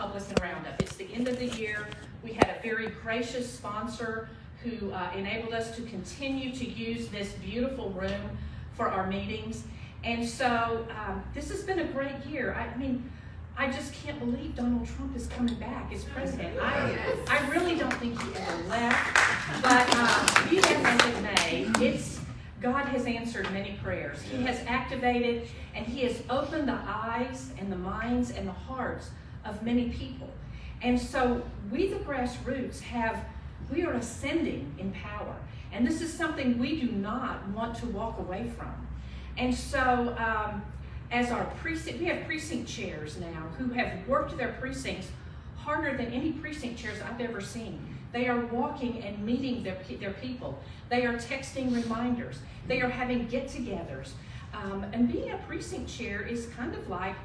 Republican Roundup. It's the end of the year. We had a very gracious sponsor who enabled us to continue to use this beautiful room for our meetings. And so this has been a great year. I mean, I just can't believe Donald Trump is coming back as president. I really don't think he ever left, but be that as it may, God has answered many prayers. He has activated and he has opened the eyes and the minds and the hearts of many people. And so we, the grassroots, we are ascending in power. And this is something we do not want to walk away from. And so as our precinct, we have precinct chairs now who have worked their precincts harder than any precinct chairs I've ever seen. They are walking and meeting their people. They are texting reminders. They are having get-togethers. And being a precinct chair is kind of like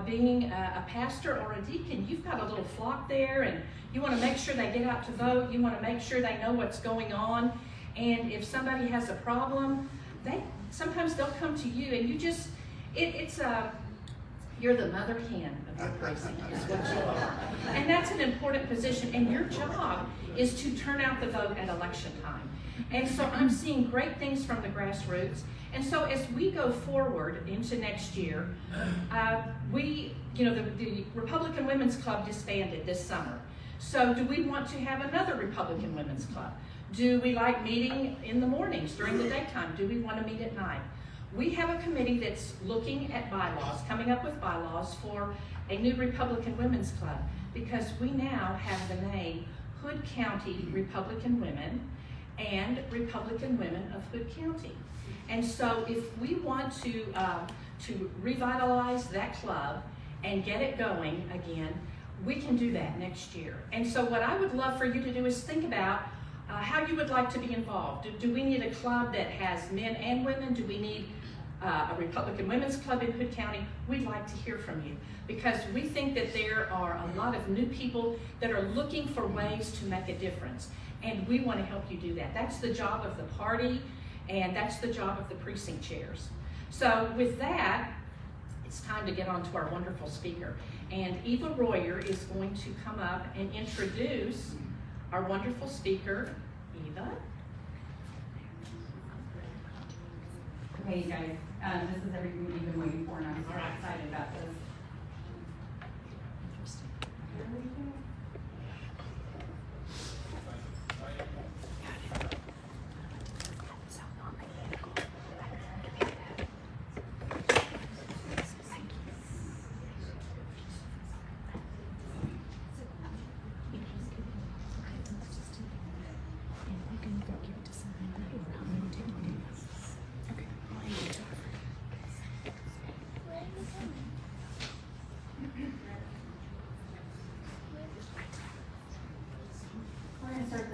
being a pastor or a deacon. You've got a little flock there, and you want to make sure they get out to vote. You want to make sure they know what's going on. And if somebody has a problem, sometimes they'll come to you, and you just, you're the mother hen of your precinct, is what you are. And that's an important position, and your job is to turn out the vote at election time. And so I'm seeing great things from the grassroots. And so as we go forward into next year, the Republican Women's Club disbanded this summer. So do we want to have another Republican Women's Club? Do we like meeting in the mornings during the daytime? Do we want to meet at night? We have a committee that's looking at bylaws, coming up with bylaws for a new Republican Women's Club, because we now have the name Hood County Republican Women and Republican Women of Hood County. And so if we want to revitalize that club and get it going again, we can do that next year. And so what I would love for you to do is think about how you would like to be involved. Do we need a club that has men and women? Do we need a Republican Women's Club in Hood County? We'd like to hear from you, because we think that there are a lot of new people that are looking for ways to make a difference, and we want to help you do that. That's the job of the party, and that's the job of the precinct chairs. So with that, it's time to get on to our wonderful speaker. And Eva Royer is going to come up and introduce our wonderful speaker. Eva? Hey guys, this is everything we've been waiting for, and I'm so excited about this.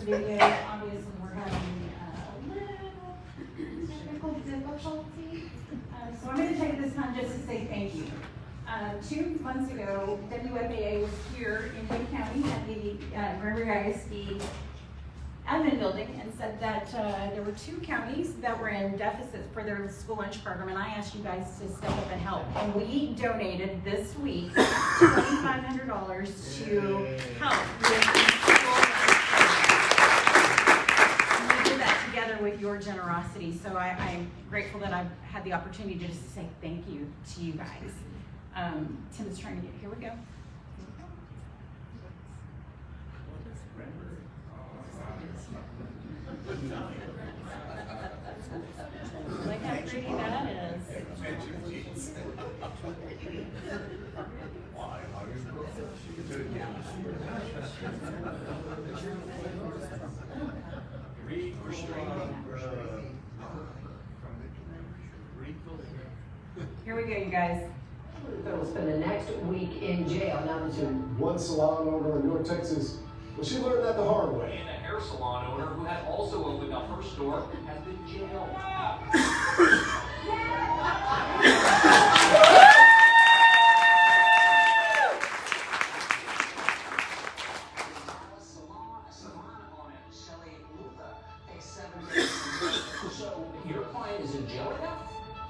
Video. Obviously, we're having a little technical difficulty. So I'm going to take this time just to say thank you. 2 months ago, WFAA was here in Hood County at the River ISD admin building and said that there were 2 counties that were in deficit for their school lunch program, and I asked you guys to step up and help. And we donated this week $2,500 to help with the school lunch program. Together with your generosity, so I'm grateful that I've had the opportunity to just say thank you to you guys. Tim is trying to get, here we go. Look how pretty that is. Here we go, you guys. That will spend the next week in jail. Now there's one salon owner in North Texas. Well, she learned that the hard way. And a hair salon owner who had also opened up her store has been jailed. Salon owner Shelley Luther faced 7 days. So your client is in jail right now?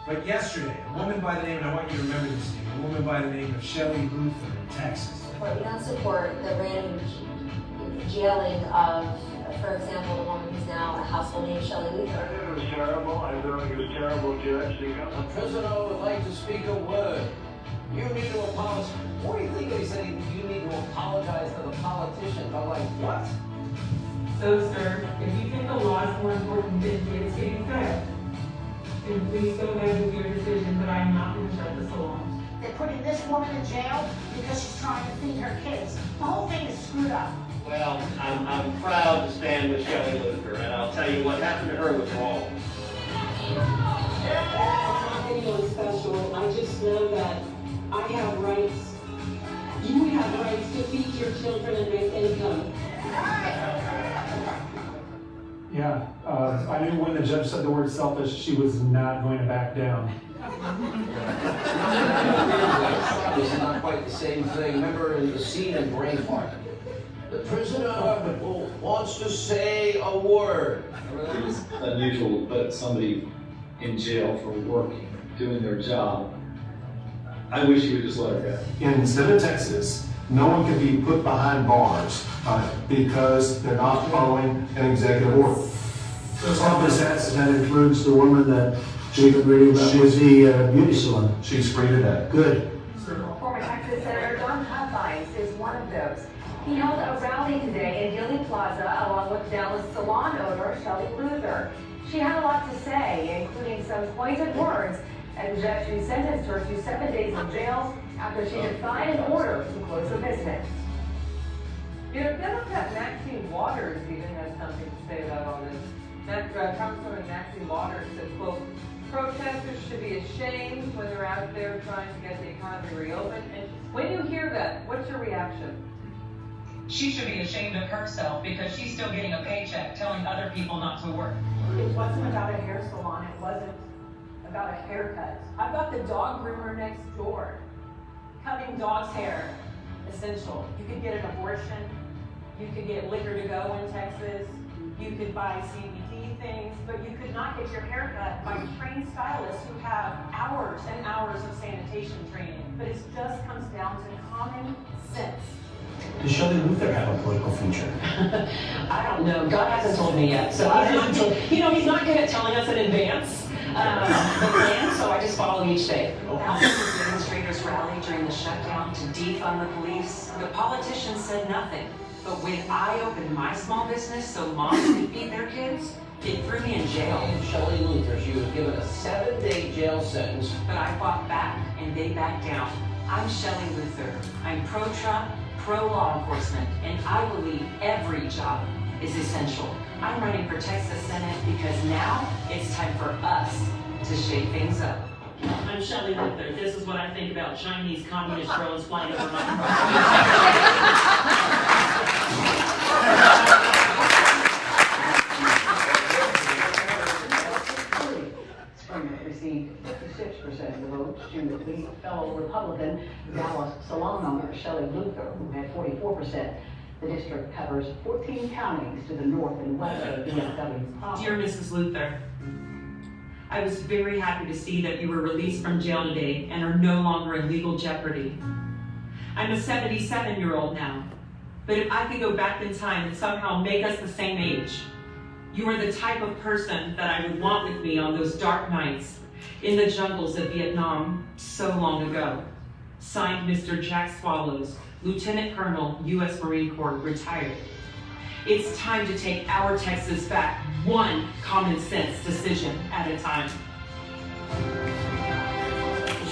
But yesterday, a woman by the name, and I want you to remember this name, a woman by the name of Shelley Luther in Texas. But we don't support the random jailing of, for example, the woman who's now a household name, Shelley Luther. I think it was terrible. I think it was terrible, Judge. The prisoner would like to speak a word. You need to apologize. What do you think they say? You need to apologize to the politicians. I'm like, what? So, sir, if you think the law is more important than kids getting fed, then please go ahead with your decision, but I'm not going to shut the salon. They're putting this woman in jail because she's trying to feed her kids. The whole thing is screwed up. Well, I'm proud to stand with Shelley Luther, and I'll tell you what happened to her was wrong. I'm not anyone special. I just know that I have rights. You have rights to feed your children and make income. Yeah, I knew when the judge said the word selfish, she was not going to back down. This is not quite the same thing. Remember in the scene in Braveheart? The prisoner wants to say a word. It was unusual to put somebody in jail for working, doing their job. I wish you would just let her go. In the state of Texas, no one can be put behind bars because they're not following an executive order. That includes the woman that she's been reading about with the beauty salon. She's free today. Good. Former Texas Senator Don Huffines is one of those. He held a rally today in Dealey Plaza along with Dallas Salon Owner Shelley Luther. She had a lot to say, including some pointed words, and the judge who sentenced her to 7 days in jail after she defied an order to close her business. You know, Democrat Maxine Waters even has something to say about all this. Congresswoman Maxine Waters said, quote, protesters should be ashamed when they're out there trying to get the economy reopened. And when you hear that, what's your reaction? She should be ashamed of herself because she's still getting a paycheck telling other people not to work. It wasn't about a hair salon. It wasn't about a haircut. I've got the dog groomer next door. Cutting dog's hair, essential. You could get an abortion. You could get liquor to go in Texas. You could buy CBD things, but you could not get your hair cut by trained stylists who have hours and hours of sanitation training. But it just comes down to common sense. Does Shelley Luther have a political future? I don't know. God hasn't told me yet. So he's not good at telling us in advance the plan, so I just follow each day. After the demonstrators rallied during the shutdown to defund the police, the politicians said nothing. But when I opened my small business so moms could feed their kids, it threw me in jail. Shelley Luther, she was given a 7-day jail sentence. But I fought back, and they backed down. I'm Shelley Luther. I'm pro-Trump, pro-law enforcement, and I believe every job is essential. I'm running for Texas Senate because now it's time for us to shake things up. I'm Shelley Luther. This is what I think about Chinese communist drones flying over my Spring received 56% of the votes to defeat fellow Republican Dallas Salon Owner Shelley Luther, who had 44%. The district covers 14 counties to the north and west of DFW proper. Dear Mrs. Luther, I was very happy to see that you were released from jail today and are no longer in legal jeopardy. I'm a 77-year-old now, but if I could go back in time and somehow make us the same age, you are the type of person that I would want with me on those dark nights in the jungles of Vietnam so long ago. Signed, Mr. Jack Swallows, Lieutenant Colonel, U.S. Marine Corps, retired. It's time to take our Texas back, one common sense decision at a time.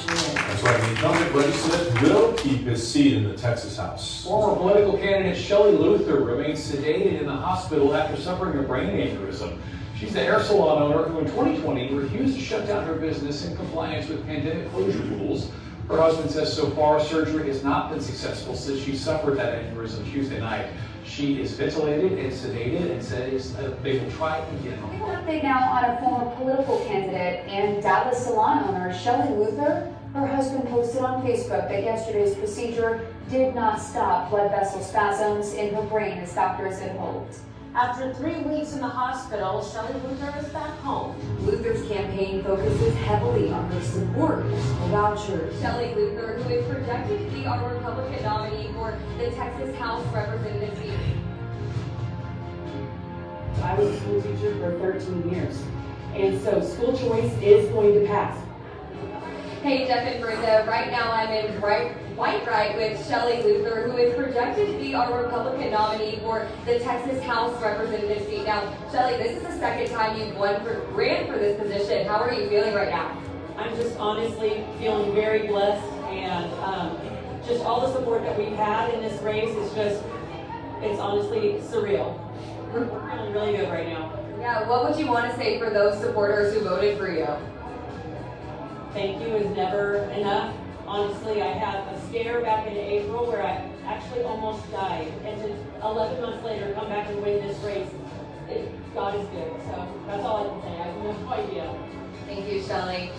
That's right, the incumbent Brady Smith will keep his seat in the Texas House. Former political candidate Shelley Luther remains sedated in the hospital after suffering a brain aneurysm. She's the hair salon owner who in 2020 refused to shut down her business in compliance with pandemic closure rules. Her husband says so far surgery has not been successful since she suffered that aneurysm Tuesday night. She is ventilated and sedated and says they will try again. An update now on a former political candidate and Dallas salon owner Shelley Luther. Her husband posted on Facebook that yesterday's procedure did not stop blood vessel spasms in her brain as doctors had hoped. After 3 weeks in the hospital, Shelley Luther is back home. Luther's campaign focuses heavily on her support for vouchers. Shelley Luther, who is projected to be our Republican nominee for the Texas House Representative seat. I was a school teacher for 13 years, and so school choice is going to pass. Hey, Jeff and Brenda, right now I'm in White Right with Shelley Luther, who is projected to be our Republican nominee for the Texas House Representative seat. Now, Shelley, this is the second time you've ran for this position. How are you feeling right now? I'm just honestly feeling very blessed, and just all the support that we've had in this race is just, it's honestly surreal. We're feeling really good right now. Yeah, what would you want to say for those supporters who voted for you? Thank you is never enough. Honestly, I had a scare back in April where I actually almost died. And to 11 months later, come back and win this race, God is good. So that's all I can say. I have no idea. Thank you, Shelley.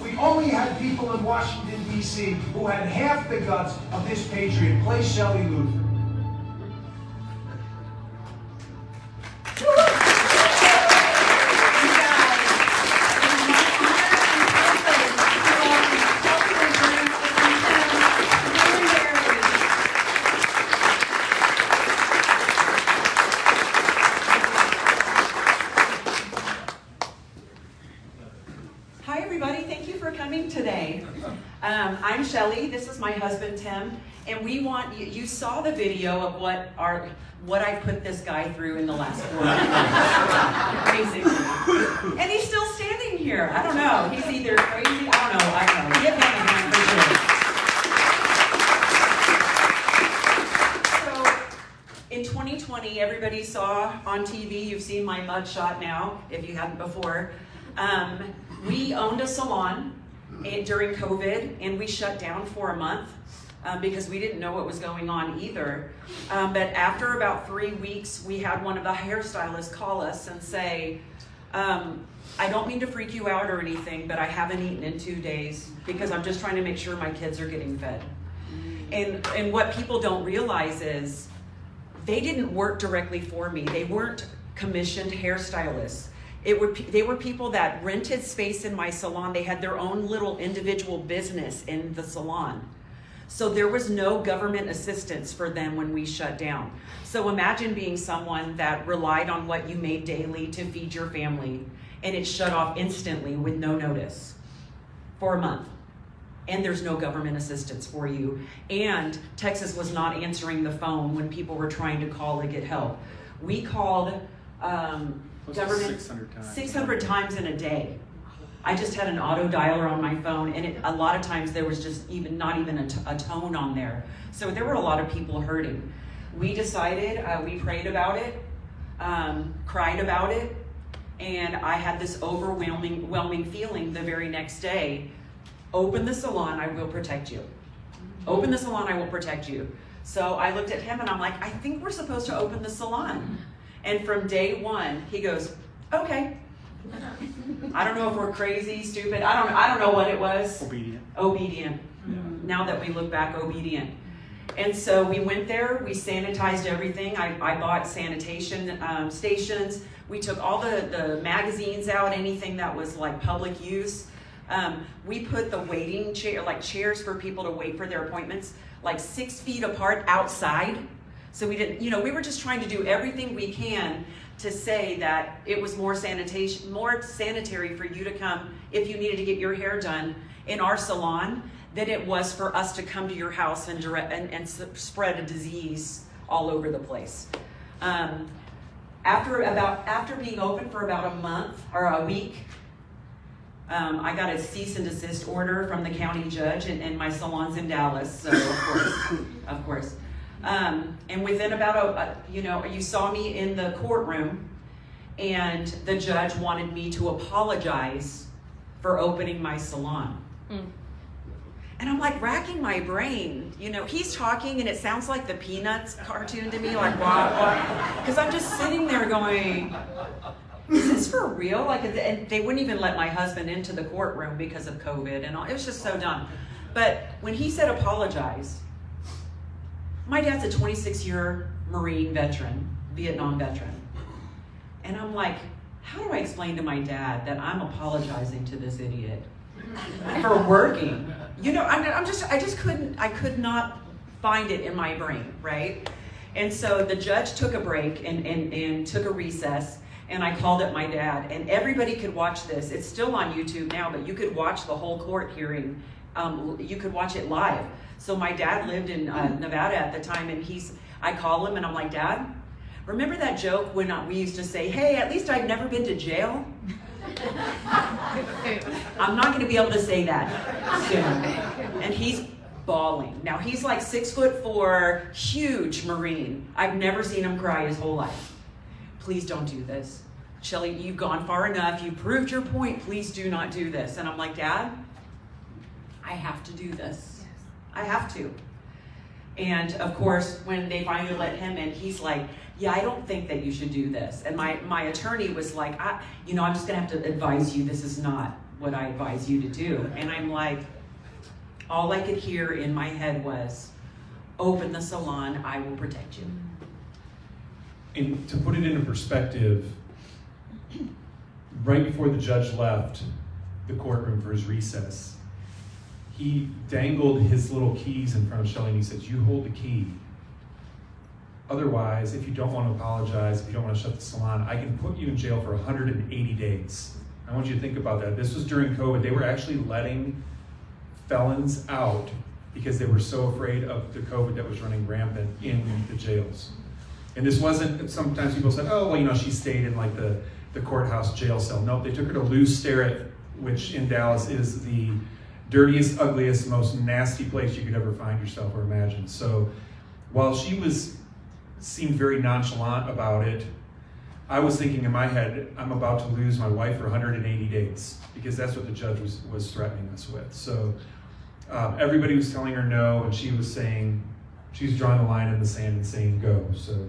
We only had people in Washington, D.C. who had half the guts of this patriot. Play Shelley Luther. Hi everybody, thank you for coming today. I'm Shelley, this is my husband Tim, and we want you saw the video of what I put this guy through in the last 4 months, basically. And he's still standing here. I don't know. He's either crazy. I don't know. Give him a hand for sure. So in 2020, everybody saw on TV. You've seen my mugshot now, if you hadn't before. We owned a salon during COVID, and we shut down for a month. Because we didn't know what was going on either. But after about 3 weeks, we had one of the hairstylists call us and say, I don't mean to freak you out or anything, but I haven't eaten in 2 days because I'm just trying to make sure my kids are getting fed. And what people don't realize is they didn't work directly for me. They weren't commissioned hairstylists. They were people that rented space in my salon. They had their own little individual business in the salon. So there was no government assistance for them when we shut down. So imagine being someone that relied on what you made daily to feed your family, and it shut off instantly with no notice for a month. And there's no government assistance for you. And Texas was not answering the phone when people were trying to call to get help. We called government 600 times in a day. I just had an auto dialer on my phone, and a lot of times there was just not even a tone on there. So there were a lot of people hurting. We decided, we prayed about it, cried about it, and I had this overwhelming feeling the very next day. Open the salon, I will protect you. Open the salon, I will protect you. So I looked at him and I'm like, I think we're supposed to open the salon. And from day one, he goes, okay. I don't know if we're crazy, stupid. I don't know what it was. Obedient. Yeah. Now that we look back, obedient. And so we went there. We sanitized everything. I bought sanitation stations. We took all the magazines out, anything that was like public use. We put the waiting chair, like chairs for people to wait for their appointments, like 6 feet apart outside. So we didn't, we were just trying to do everything we can to say that it was more sanitary for you to come if you needed to get your hair done in our salon than it was for us to come to your house and spread a disease all over the place. After being open for about a month or a week, I got a cease and desist order from the county judge, and my salon's in Dallas, so of course. And within about you saw me in the courtroom, and the judge wanted me to apologize for opening my salon. And I'm like racking my brain. He's talking and it sounds like the Peanuts cartoon to me, like wah. Because I'm just sitting there going, is this for real? And they wouldn't even let my husband into the courtroom because of COVID and all. It was just so dumb. But when he said apologize, my dad's a 26-year Marine veteran, Vietnam veteran. And I'm like, how do I explain to my dad that I'm apologizing to this idiot for working? You know, I could not find it in my brain, right? And so the judge took a break and took a recess, and I called up my dad, and everybody could watch this. It's still on YouTube now, but you could watch the whole court hearing. You could watch it live. So my dad lived in Nevada at the time, and I call him and I'm like, Dad, remember that joke when we used to say, hey, at least I've never been to jail? I'm not gonna be able to say that soon. And he's bawling. Now he's like 6'4", huge Marine. I've never seen him cry his whole life. Please don't do this. Shelley, you've gone far enough. You've proved your point. Please do not do this. And I'm like, Dad, I have to do this. Yes. I have to. And of course, when they finally let him in, he's like, yeah, I don't think that you should do this. And my attorney was like, I'm just gonna have to advise you, this is not what I advise you to do. And I'm like, all I could hear in my head was, open the salon, I will protect you. And to put it into perspective, right before the judge left the courtroom for his recess, he dangled his little keys in front of Shelley and he says, you hold the key. Otherwise, if you don't want to apologize, if you don't want to shut the salon, I can put you in jail for 180 days. I want you to think about that. This was during COVID. They were actually letting felons out because they were so afraid of the COVID that was running rampant in the jails. And this wasn't, sometimes people said, oh, well, she stayed in like the courthouse jail cell. No, they took her to Lou Sterrett, which in Dallas is the dirtiest, ugliest, most nasty place you could ever find yourself or imagine. So while she seemed very nonchalant about it, I was thinking in my head, I'm about to lose my wife for 180 days because that's what the judge was threatening us with. So everybody was telling her no, and she was saying, she's drawing the line in the sand and saying go. So,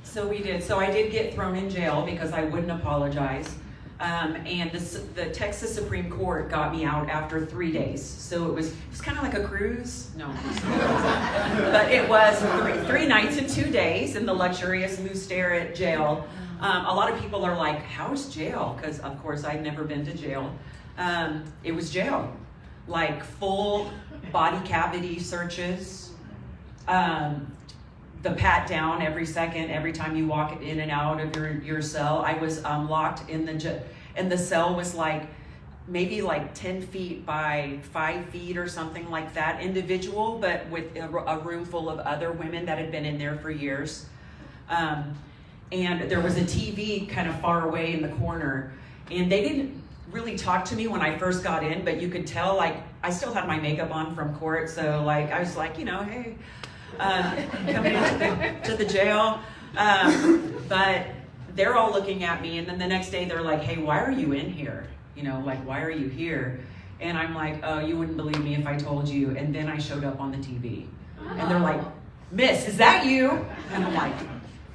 So we did. So I did get thrown in jail because I wouldn't apologize. And the Texas Supreme Court got me out after 3 days. So it was kind of like a cruise. No. But it was three nights and 2 days in the luxurious Lou Sterrett jail. A lot of people are like, how's jail? Because of course I'd never been to jail. It was jail. Like full body cavity searches. The pat down every second, every time you walk in and out of your cell. I was locked in the cell was like maybe like 10 feet by 5 feet or something like that, individual, but with a room full of other women that had been in there for years. And there was a TV kind of far away in the corner, and they didn't really talk to me when I first got in, but you could tell, like, I still had my makeup on from court, so like I was like, hey, coming into the jail, but they're all looking at me, and then the next day they're like, hey, why are you in here? Like, why are you here? And I'm like, oh, you wouldn't believe me if I told you. And then I showed up on the TV, and they're like, Miss, is that you? And I'm like,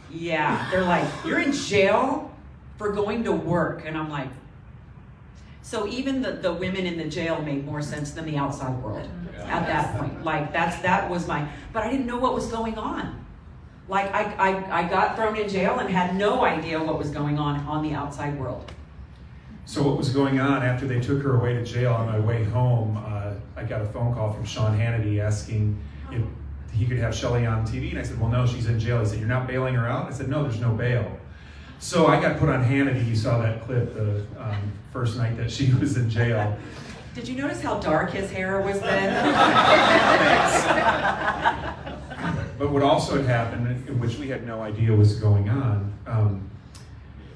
yeah. They're like, you're in jail for going to work. And I'm like, so even the women in the jail made more sense than the outside world at that point. Like that was but I didn't know what was going on. Like I got thrown in jail and had no idea what was going on the outside world. So what was going on after they took her away to jail? On my way home, I got a phone call from Sean Hannity asking if he could have Shelley on TV, and I said, well, no, she's in jail. He said, you're not bailing her out? I said, no, there's no bail. So I got put on Hannity. You saw that clip the first night that she was in jail. Did you notice how dark his hair was then? But what also had happened, which we had no idea was going on,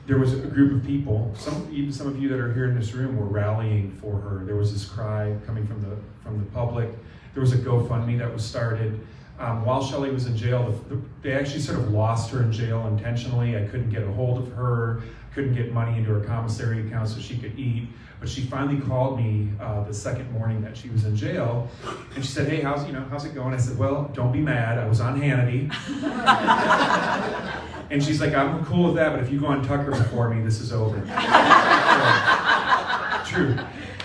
there was a group of people, even some of you that are here in this room were rallying for her. There was this cry coming from the public. There was a GoFundMe that was started. While Shelley was in jail, they actually sort of lost her in jail intentionally. I couldn't get a hold of her, couldn't get money into her commissary account so she could eat. But she finally called me the second morning that she was in jail, and she said, hey, how's it going? I said, well, don't be mad. I was on Hannity. And she's like, I'm cool with that, but if you go on Tucker before me, this is over. So, true.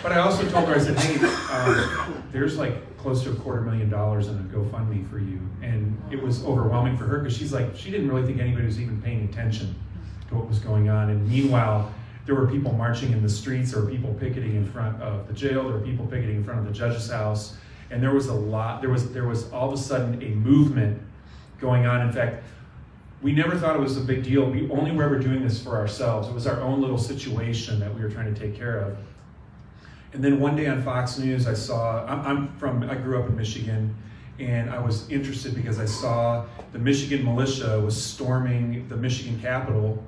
But I also told her, I said, hey, there's like close to $250,000 in a GoFundMe for you. And it was overwhelming for her because she's like, she didn't really think anybody was even paying attention to what was going on. And meanwhile, there were people marching in the streets, there were people picketing in front of the jail, there were people picketing in front of the judge's house, and there was a lot, there was all of a sudden a movement going on. In fact, we never thought it was a big deal. We only were ever doing this for ourselves. It was our own little situation that we were trying to take care of. And then one day on Fox News, I saw, I grew up in Michigan, and I was interested because I saw the Michigan militia was storming the Michigan Capitol,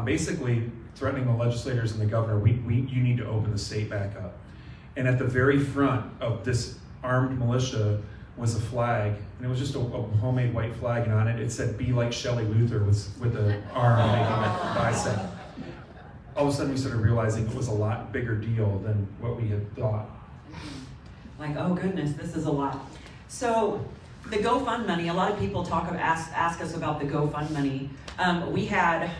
basically threatening the legislators and the governor, you need to open the state back up. And at the very front of this armed militia was a flag, and it was just a homemade white flag, and on it said, "Be like Shelley Luther," with the arm making a bicep. All of a sudden we started realizing it was a lot bigger deal than what we had thought. Like, oh goodness, this is a lot. So the GoFundMe, a lot of people ask us about the GoFundMe. We had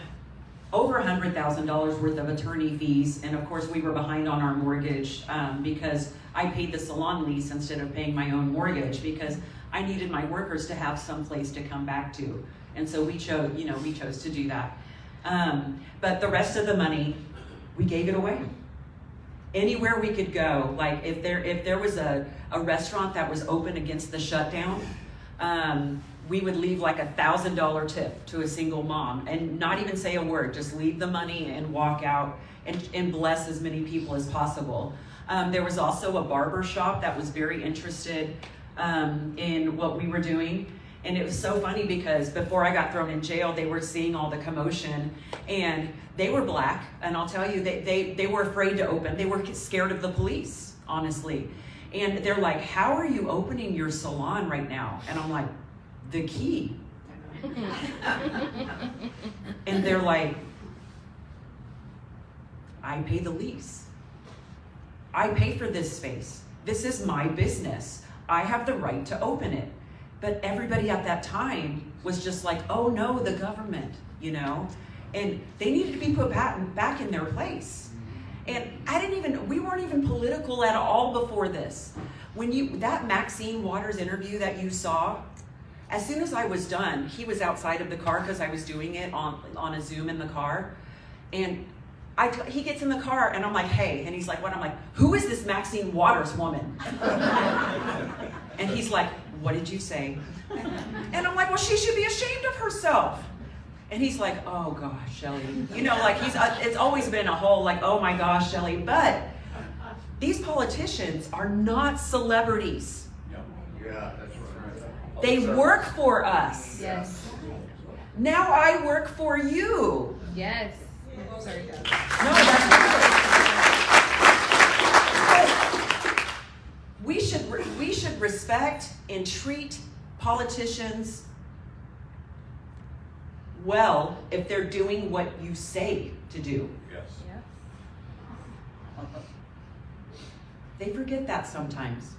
over $100,000 worth of attorney fees, and of course we were behind on our mortgage because I paid the salon lease instead of paying my own mortgage because I needed my workers to have some place to come back to, and so we chose to do that. But the rest of the money, we gave it away. Anywhere we could go, like if there was a restaurant that was open against the shutdown, we would leave like $1,000 tip to a single mom and not even say a word, just leave the money and walk out and bless as many people as possible. There was also a barber shop that was very interested in what we were doing. And it was so funny because before I got thrown in jail, they were seeing all the commotion, and they were black. And I'll tell you, they were afraid to open. They were scared of the police, honestly. And they're like, "How are you opening your salon right now?" And I'm like, "The key." And they're like, "I pay the lease. I pay for this space. This is my business. I have the right to open it." But everybody at that time was just like, "Oh no, the government," and they needed to be put back in their place. And we weren't even political at all before this. That Maxine Waters interview that you saw, as soon as I was done, he was outside of the car because I was doing it on a Zoom in the car. And he gets in the car and I'm like, "Hey," and he's like, "What?" I'm like, "Who is this Maxine Waters woman?" And he's like, "What did you say?" And I'm like, "Well, she should be ashamed of herself." And he's like, "Oh gosh, Shelley." It's always been a whole like, "Oh my gosh, Shelley." But these politicians are not celebrities. Yeah, that's right. They work for us. Yes. Now I work for you. Yes. Sorry. No, that's good. We should respect and treat politicians well if they're doing what you say to do. Yes. Yeah. They forget that sometimes.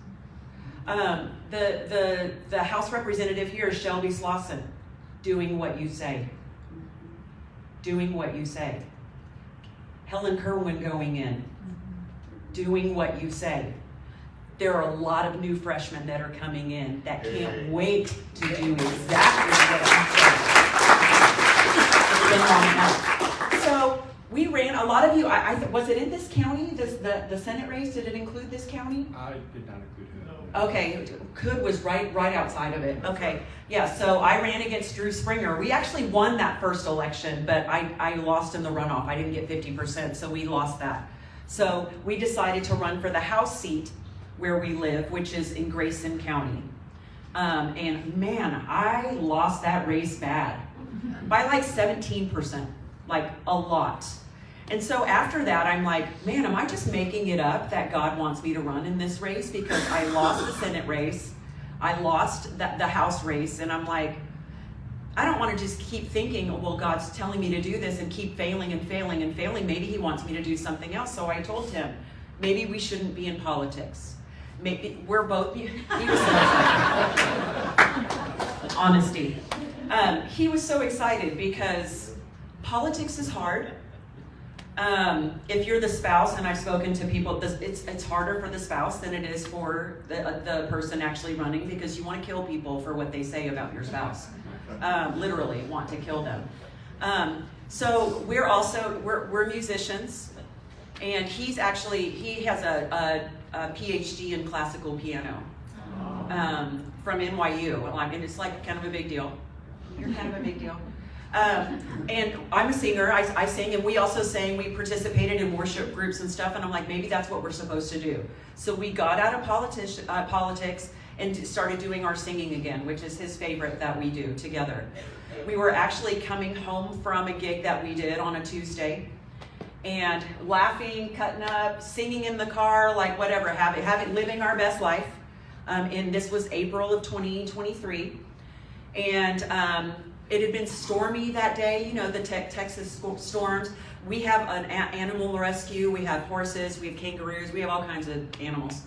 The House representative here is Shelby Slauson, doing what you say. Doing what you say. Helen Kerwin going in, doing what you say. There are a lot of new freshmen that are coming in that can't wait to do exactly what you say. It's been long enough. So we ran, a lot of you, was it in this county, the Senate race, did it include this county? I did not include it. Okay, Cood was right outside of it. Okay, yeah, so I ran against Drew Springer. We actually won that first election, but I lost in the runoff. I didn't get 50%, so we lost that. So we decided to run for the House seat where we live, which is in Grayson County. And man, I lost that race bad. By like 17%, like a lot. And so after that, I'm like, man, am I just making it up that God wants me to run in this race? Because I lost the Senate race, I lost the House race, and I'm like, I don't want to just keep thinking, well, God's telling me to do this and keep failing and failing and failing. Maybe he wants me to do something else. So I told him, maybe we shouldn't be in politics. Maybe we're both, he was so excited. Honesty. He was so excited because politics is hard. If you're the spouse, and I've spoken to people, it's harder for the spouse than it is for the person actually running, because you want to kill people for what they say about your spouse. Literally want to kill them. So we're musicians, and he has a PhD in classical piano from NYU, and it's like kind of a big deal. You're kind of a big deal. And I'm a singer, I sing, and we also sang, we participated in worship groups and stuff, and I'm like, maybe that's what we're supposed to do. So we got out of politics and started doing our singing again, which is his favorite that we do together. We were actually coming home from a gig that we did on a Tuesday, and laughing, cutting up, singing in the car, like whatever, living our best life. And this was April of 2023. And it had been stormy that day, you know, the Texas storms. We have an animal rescue, we have horses, we have kangaroos, we have all kinds of animals.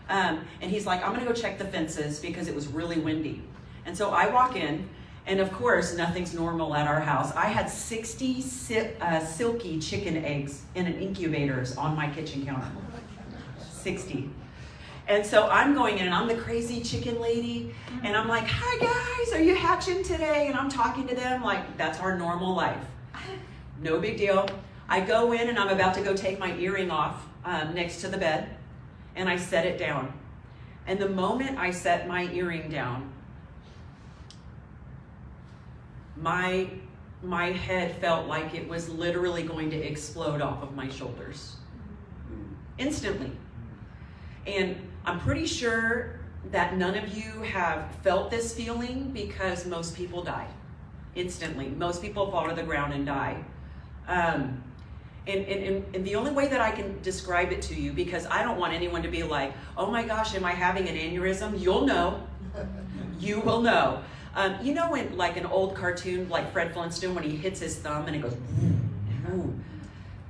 And he's like, I'm gonna go check the fences because it was really windy. And so I walk in, and of course, nothing's normal at our house. I had 60 silky chicken eggs in an incubators on my kitchen counter. 60. And so I'm going in, and I'm the crazy chicken lady, and I'm like, hi guys, are you hatching today? And I'm talking to them like that's our normal life. No big deal. I go in, and I'm about to go take my earring off next to the bed, and I set it down. And the moment I set my earring down, my head felt like it was literally going to explode off of my shoulders. Instantly. And I'm pretty sure that none of you have felt this feeling, because most people die instantly. Most people fall to the ground and die. And the only way that I can describe it to you, because I don't want anyone to be like, oh my gosh, am I having an aneurysm? You'll know. You will know. You know in like an old cartoon, like Fred Flintstone, when he hits his thumb and it goes, woo, woo.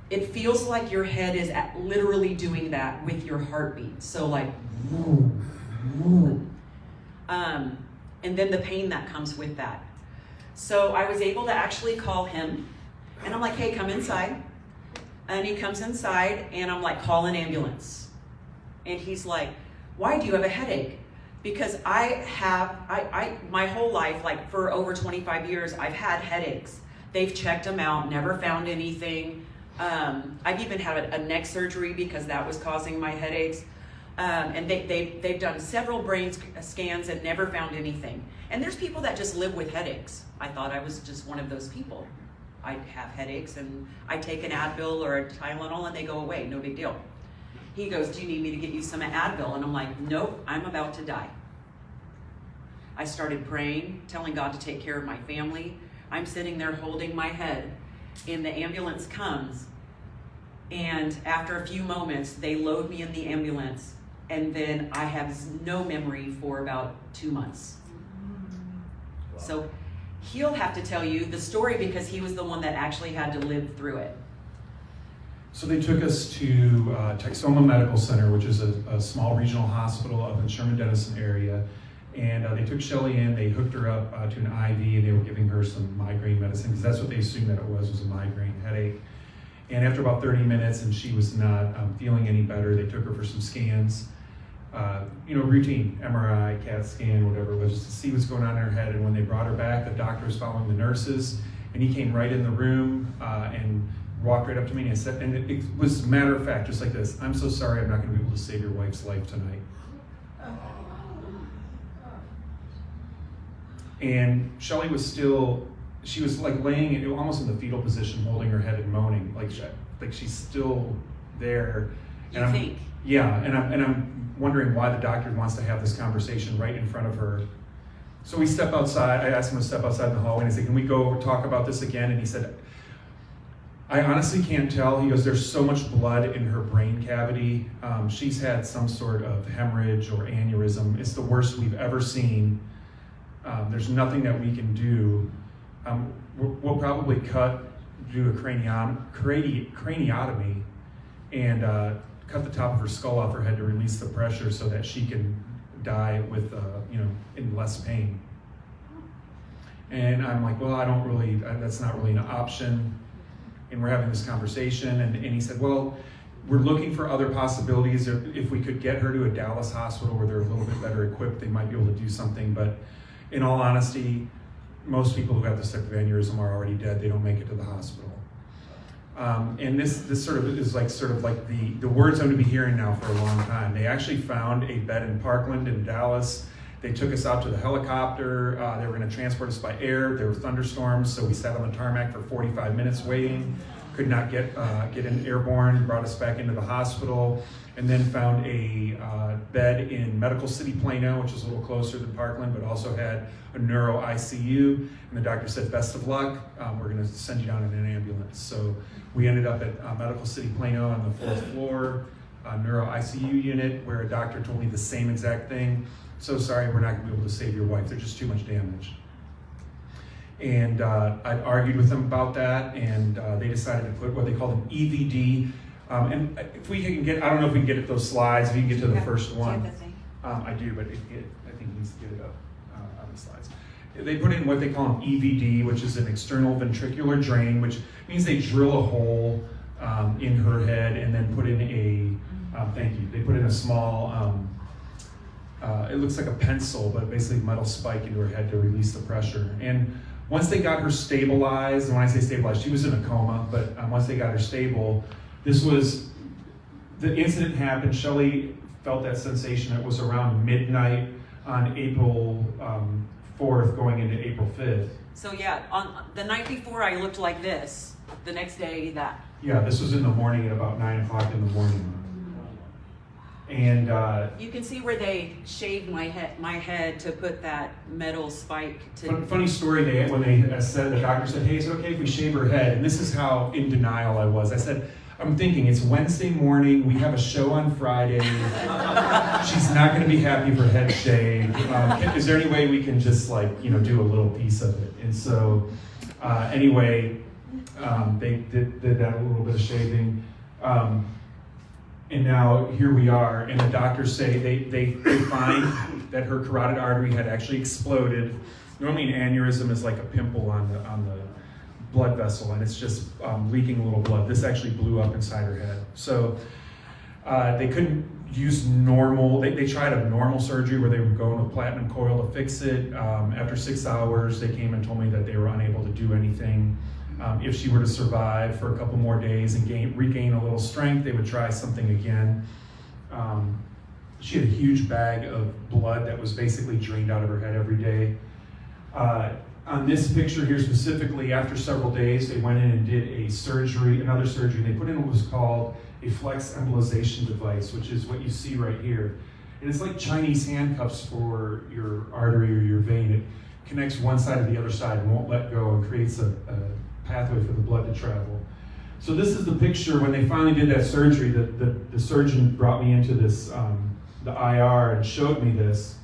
It feels like your head is literally doing that with your heartbeat. So like, woo, woo. And then the pain that comes with that. So I was able to actually call him, and I'm like, hey, come inside. And he comes inside, and I'm like, call an ambulance. And he's like, why do you have a headache? Because my whole life, like for over 25 years, I've had headaches. They've checked them out, never found anything. I've even had a neck surgery because that was causing my headaches. And they've done several brain scans and never found anything. And there's people that just live with headaches. I thought I was just one of those people. I have headaches, and I take an Advil or a Tylenol, and they go away, no big deal. He goes, do you need me to get you some Advil? And I'm like, nope, I'm about to die. I started praying, telling God to take care of my family. I'm sitting there holding my head, and the ambulance comes, and after a few moments, they load me in the ambulance, and then I have no memory for about 2 months. Wow. So he'll have to tell you the story, because he was the one that actually had to live through it. So they took us to Texoma Medical Center, which is a small regional hospital up in Sherman-Denison area. And they took Shelley in, they hooked her up to an IV, and they were giving her some migraine medicine, because that's what they assumed that it was a migraine headache. And after about 30 minutes, and she was not feeling any better, they took her for some scans. Routine MRI, CAT scan, whatever it was, just to see what's going on in her head. And when they brought her back, the doctor was following the nurses, and he came right in the room and walked right up to me and said, and it was matter of fact, just like this, I'm so sorry, I'm not going to be able to save your wife's life tonight. And Shelley was she was like laying almost in the fetal position, holding her head and moaning, like she's still there. And you think? Yeah, and I'm wondering why the doctor wants to have this conversation right in front of her. So we step outside. I asked him to step outside in the hallway, and I said, can we go talk about this again? And he said, I honestly can't tell. He goes, there's so much blood in her brain cavity. She's had some sort of hemorrhage or aneurysm. It's the worst we've ever seen. There's nothing that we can do. We'll probably do a craniotomy, and cut the top of her skull off her head to release the pressure so that she can die with, in less pain. And I'm like, well, that's not really an option. and we're having this conversation, and he said, well, we're looking for other possibilities. If we could get her to a Dallas hospital where they're a little bit better equipped, they might be able to do something. But in all honesty, most people who have this type of aneurysm are already dead. They don't make it to the hospital. And this sort of is like the words I'm going to be hearing now for a long time. They actually found a bed in Parkland in Dallas. They took us out to the helicopter. They were going to transport us by air. There were thunderstorms, so we sat on the tarmac for 45 minutes waiting. Could not get in airborne. Brought us back into the hospital, and then found a bed in Medical City Plano, which is a little closer than Parkland, but also had a neuro ICU. And the doctor said, "Best of luck. We're going to send you down in an ambulance." So we ended up at Medical City Plano on the 4th floor, neuro ICU unit, where a doctor told me the same exact thing. "So sorry, we're not going to be able to save your wife. There's just too much damage." And I argued with them about that, and they decided to put what they called an EVD. And if we can get, I don't know if we can get at those slides, if you can get to the first one. I do, but I think it needs to get it up on the slides. They put in what they call an EVD, which is an external ventricular drain, which means they drill a hole in her head and then put in they put in a small, it looks like a pencil, but basically metal spike into her head to release the pressure. And once they got her stabilized, and when I say stabilized, she was in a coma, but once they got her stable, the incident happened. Shelley felt that sensation. It was around midnight on April 4th going into April 5th. So yeah, on the night before I looked like this. The next day that. Yeah, this was in the morning at about 9 o'clock in the morning. And you can see where they shaved my head to put that metal spike to. Funny story. When they said, the doctor said, "Hey, is it okay if we shave her head?" And this is how in denial I was. I said, "I'm thinking it's Wednesday morning. We have a show on Friday. She's not going to be happy if her head shaved. Is there any way we can just do a little piece of it?" And so anyway, they did that a little bit of shaving. And now here we are, and the doctors say they find that her carotid artery had actually exploded. Normally an aneurysm is like a pimple on the blood vessel, and it's just leaking a little blood. This actually blew up inside her head. So they couldn't use normal, they tried a normal surgery where they would go in a platinum coil to fix it. After 6 hours, they came and told me that they were unable to do anything. If she were to survive for a couple more days and regain a little strength, they would try something again. She had a huge bag of blood that was basically drained out of her head every day. On this picture here specifically, after several days, they went in and did another surgery. They put in what was called a flex embolization device, which is what you see right here. And it's like Chinese handcuffs for your artery or your vein. It connects one side to the other side and won't let go and creates a pathway for the blood to travel. So this is the picture when they finally did that surgery. The surgeon brought me into this, the IR, and showed me this.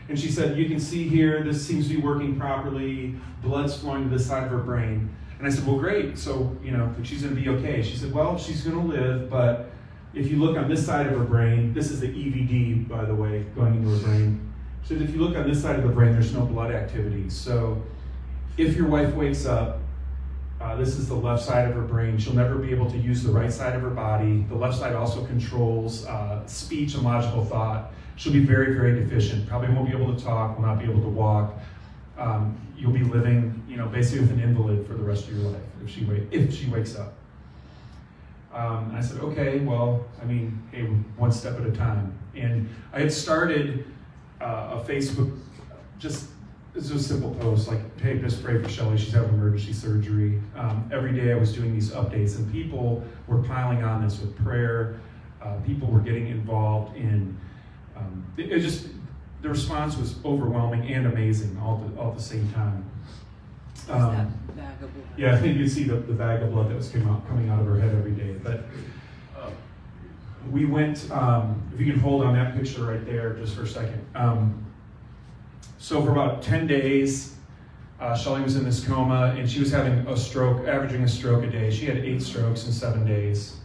And she said, "You can see here, this seems to be working properly. Blood's flowing to this side of her brain." And I said, "Well, great. So, she's going to be okay." She said, "Well, she's going to live, but if you look on this side of her brain," this is the EVD, by the way, going into her brain. She said, "If you look on this side of the brain, there's no blood activity. So if your wife wakes up, this is the left side of her brain. She'll never be able to use the right side of her body. The left side also controls speech and logical thought. She'll be very, very deficient. Probably won't be able to talk, will not be able to walk. You'll be living, basically with an invalid for the rest of your life if she wakes up." And I said, "Okay, well, hey, one step at a time." And I had started a Facebook, this was a simple post, like, "Hey, just pray for Shelley, she's having emergency surgery." Every day I was doing these updates, and people were piling on this with prayer. People were getting involved in, the response was overwhelming and amazing all at the same time. Yeah, I think you see the bag of blood that was coming out of her head every day. But we went, if you can hold on that picture right there just for a second. So for about 10 days, Shelley was in this coma, and she was having a stroke, averaging a stroke a day. She had 8 strokes in 7 days.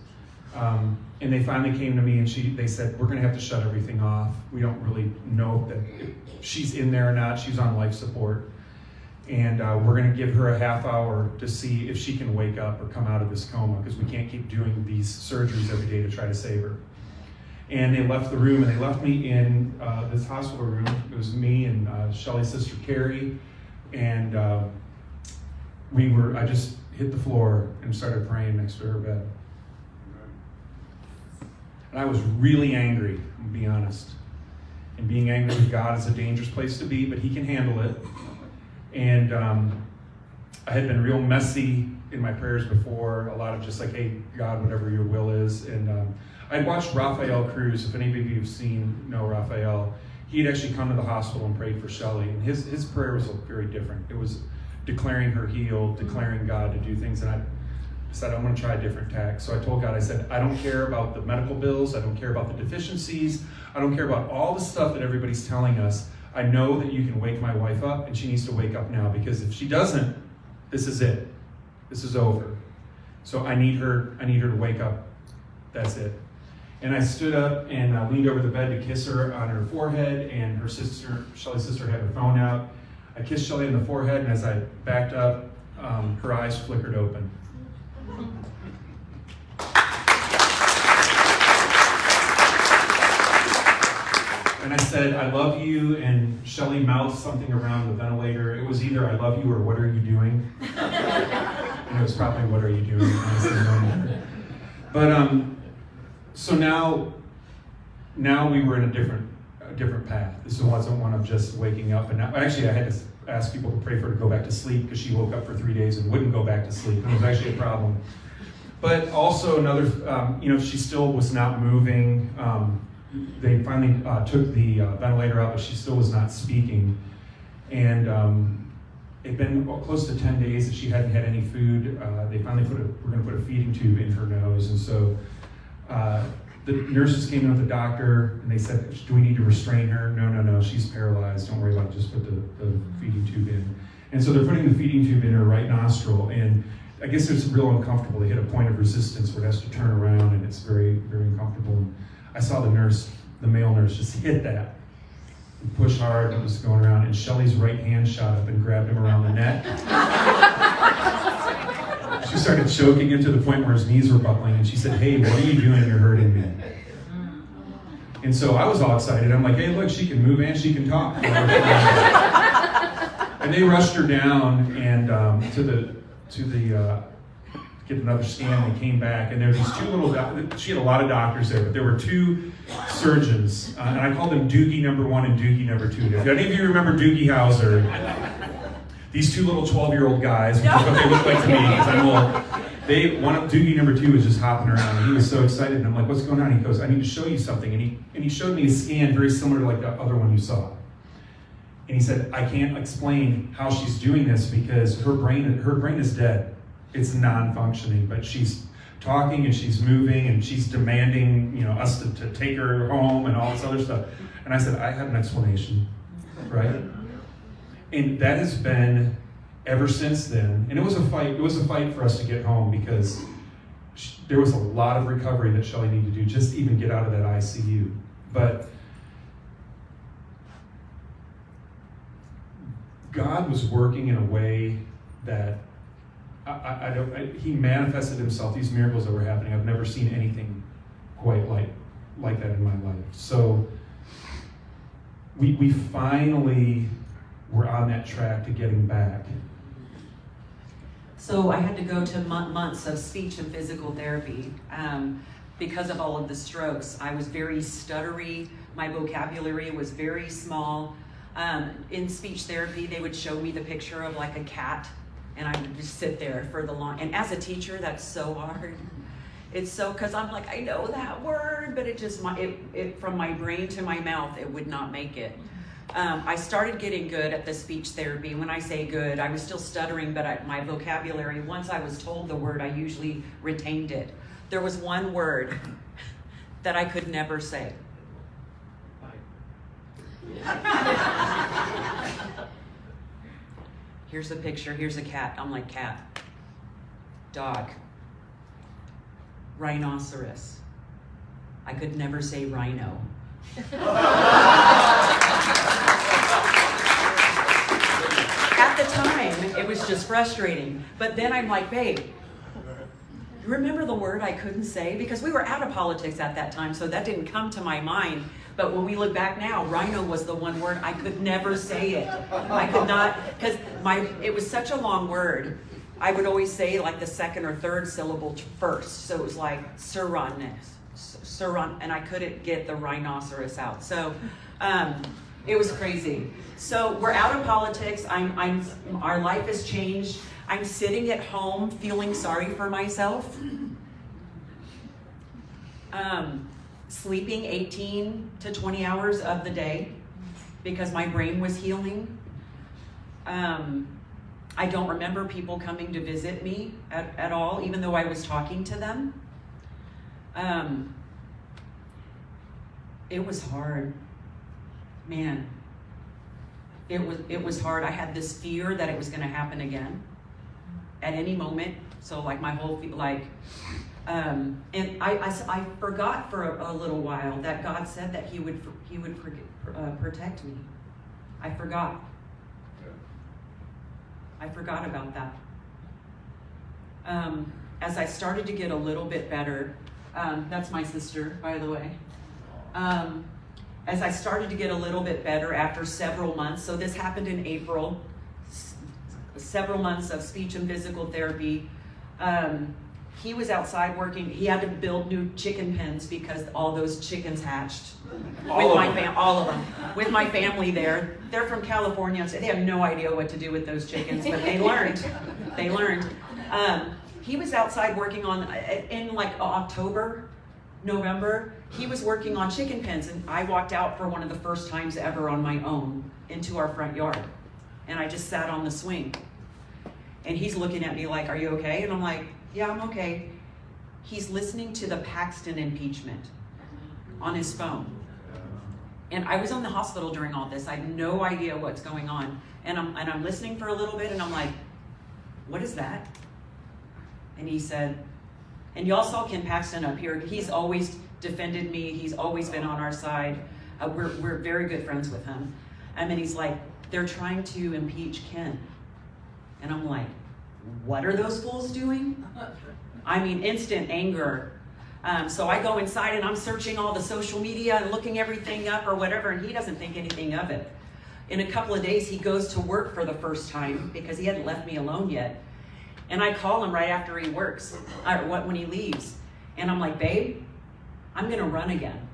And they finally came to me and they said, "We're going to have to shut everything off. We don't really know that she's in there or not. She's on life support." And we're going to give her a half hour to see if she can wake up or come out of this coma, because we can't keep doing these surgeries every day to try to save her. And they left the room, and they left me in this hospital room. It was me and Shelley's sister Carrie, and I just hit the floor and started praying next to her bed. And I was really angry, I'm gonna be honest. And being angry with God is a dangerous place to be, but He can handle it. And I had been real messy in my prayers before, a lot of just like, hey, God, whatever your will is. And I'd watched Raphael Cruz. If any of you have know Raphael, he had actually come to the hospital and prayed for Shelley. And his prayer was very different. It was declaring her healed, declaring God to do things. And I said, I'm going to try a different tack. So I told God, I said, I don't care about the medical bills. I don't care about the deficiencies. I don't care about all the stuff that everybody's telling us. I know that you can wake my wife up, and she needs to wake up now, because if she doesn't, this is it. This is over. So I need her to wake up. That's it. And I stood up and leaned over the bed to kiss her on her forehead, and her sister, Shelley's sister, had her phone out. I kissed Shelley on the forehead, and as I backed up, her eyes flickered open. And I said, I love you, and Shelley mouthed something around the ventilator. It was either I love you or what are you doing? And it was probably what are you doing? And I said, no. But so now we were in a different path. This wasn't one of just waking up. And now, actually, I had to ask people to pray for her to go back to sleep, because she woke up for 3 days and wouldn't go back to sleep. And it was actually a problem. But also another, she still was not moving. They finally took the ventilator out, but she still was not speaking. And it'd been close to 10 days that she hadn't had any food. They finally we're going to put a feeding tube in her nose. And so the nurses came in with the doctor, and they said, do we need to restrain her? No, she's paralyzed. Don't worry about it, just put the feeding tube in. And so they're putting the feeding tube in her right nostril. And I guess it's real uncomfortable. They hit a point of resistance where it has to turn around, and it's very, very uncomfortable. And I saw the male nurse, just hit that and push hard, and it was going around, and Shelley's right hand shot up and grabbed him around the neck. She started choking him to the point where his knees were buckling, and she said, hey, what are you doing? You're hurting me. And so I was all excited. I'm like, hey, look, she can move and she can talk. And they rushed her down and to get another scan. They came back, and there were these two little she had a lot of doctors there, but there were two surgeons, and I called them Doogie number 1 and Doogie number 2. If any of you remember Doogie Howser, these two little 12-year-old guys, which is what they look like to me, because I'm old. Doogie number 2 was just hopping around, and he was so excited, and I'm like, what's going on? He goes, I need to show you something, and he showed me a scan very similar to like the other one you saw. And he said, I can't explain how she's doing this, because her brain is dead. It's non-functioning, but she's talking and she's moving and she's demanding, us to take her home and all this other stuff. And I said, I have an explanation, right? And that has been ever since then. And it was a fight. It was a fight for us to get home, because there was a lot of recovery that Shelley needed to do just to even get out of that ICU. But God was working in a way that He manifested Himself. These miracles that were happening, I've never seen anything quite like that in my life. So we finally were on that track to getting back. So I had to go to months of speech and physical therapy because of all of the strokes. I was very stuttery. My vocabulary was very small. In speech therapy, they would show me the picture of like a cat, and I would just sit there for the long. And as a teacher, that's so hard. It's so, because I'm like, I know that word, but it just, from my brain to my mouth, it would not make it. I started getting good at the speech therapy. When I say good, I was still stuttering, but my vocabulary, once I was told the word, I usually retained it. There was one word that I could never say. Here's a picture, here's a cat. I'm like, cat. Dog. Rhinoceros. I could never say rhino. At the time, was just frustrating. But then I'm like, babe, you remember the word I couldn't say? Because we were out of politics at that time, so that didn't come to my mind. But when we look back now, rhino was the one word I could never say it. I could not, because it was such a long word. I would always say like the second or third syllable first. So it was like and I couldn't get the rhinoceros out. So it was crazy. So we're out of politics. Our life has changed. I'm sitting at home feeling sorry for myself. Sleeping 18 to 20 hours of the day because my brain was healing. I don't remember people coming to visit me at all, even though I was talking to them. It was hard, man. It was hard. I had this fear that it was going to happen again at any moment. So like my whole and I forgot for a little while that God said that He would protect me. I forgot. I forgot about that. As I started to get a little bit better, that's my sister, by the way. As I started to get a little bit better after several months, so this happened in April, several months of speech and physical therapy. He was outside working. He had to build new chicken pens because all those chickens hatched. All of them. With my family there. They're from California, so they have no idea what to do with those chickens, but they learned. They learned. He was outside working in like October, November. He was working on chicken pens, and I walked out for one of the first times ever on my own into our front yard. And I just sat on the swing. And he's looking at me like, "Are you okay?" And I'm like, "Yeah, I'm okay." He's listening to the Paxton impeachment on his phone. And I was in the hospital during all this. I had no idea what's going on. And I'm listening for a little bit, and I'm like, "What is that?" And he said, and y'all saw Ken Paxton up here. He's always defended me. He's always been on our side. We're very good friends with him. And then he's like, "They're trying to impeach Ken." And I'm like, what are those fools doing? I mean, instant anger. So I go inside and I'm searching all the social media and looking everything up or whatever, and he doesn't think anything of it. In a couple of days, he goes to work for the first time because he hadn't left me alone yet. And I call him right after he works, or when he leaves. And I'm like, "Babe, I'm gonna run again."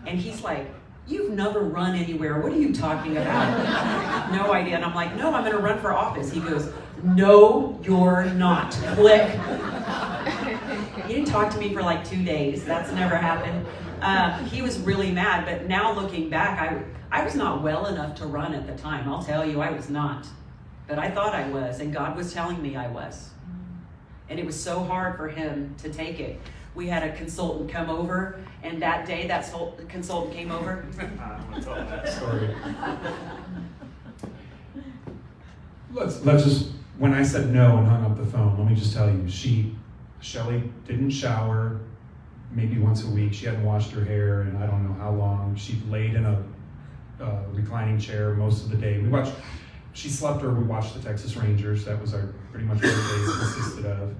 And he's like, "You've never run anywhere. What are you talking about?" No idea. And I'm like, "No, I'm gonna run for office." He goes, "No, you're not." Click. He didn't talk to me for like 2 days. That's never happened. He was really mad, but now looking back, I was not well enough to run at the time. I'll tell you, I was not. But I thought I was, and God was telling me I was. And it was so hard for him to take it. We had a consultant come over, and that day that consultant came over. I'm gonna tell that story. Let's just, when I said no and hung up the phone, let me just tell you, Shelley didn't shower maybe once a week. She hadn't washed her hair in I don't know how long. She laid in a reclining chair most of the day. She slept or we watched the Texas Rangers. That was pretty much what our days consisted of.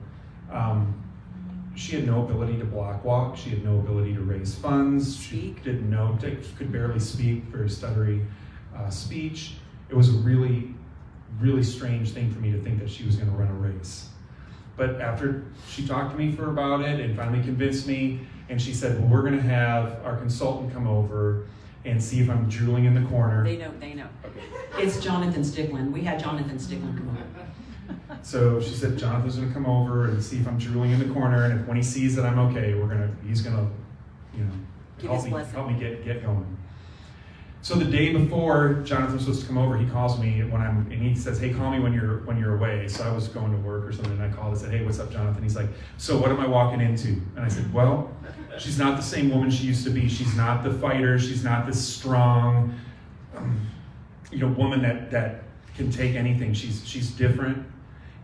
She had no ability to block walk. She had no ability to raise funds. She could barely speak, very stuttery speech. It was a really, really strange thing for me to think that she was going to run a race. But after she talked to me for about it and finally convinced me, and she said, "Well, we're going to have our consultant come over and see if I'm drooling in the corner." They know. Okay. It's Jonathan Sticklin. We had Jonathan Sticklin come over. So she said, "Jonathan's gonna come over and see if I'm drooling in the corner, and if when he sees that I'm okay, he's gonna, help me get going." So the day before Jonathan's supposed to come over, he calls me and he says, "Hey, call me when you're away." So I was going to work or something, and I called and said, "Hey, what's up, Jonathan?" He's like, "So what am I walking into?" And I said, "Well, she's not the same woman she used to be. She's not the fighter. She's not this strong, woman that can take anything. She's different."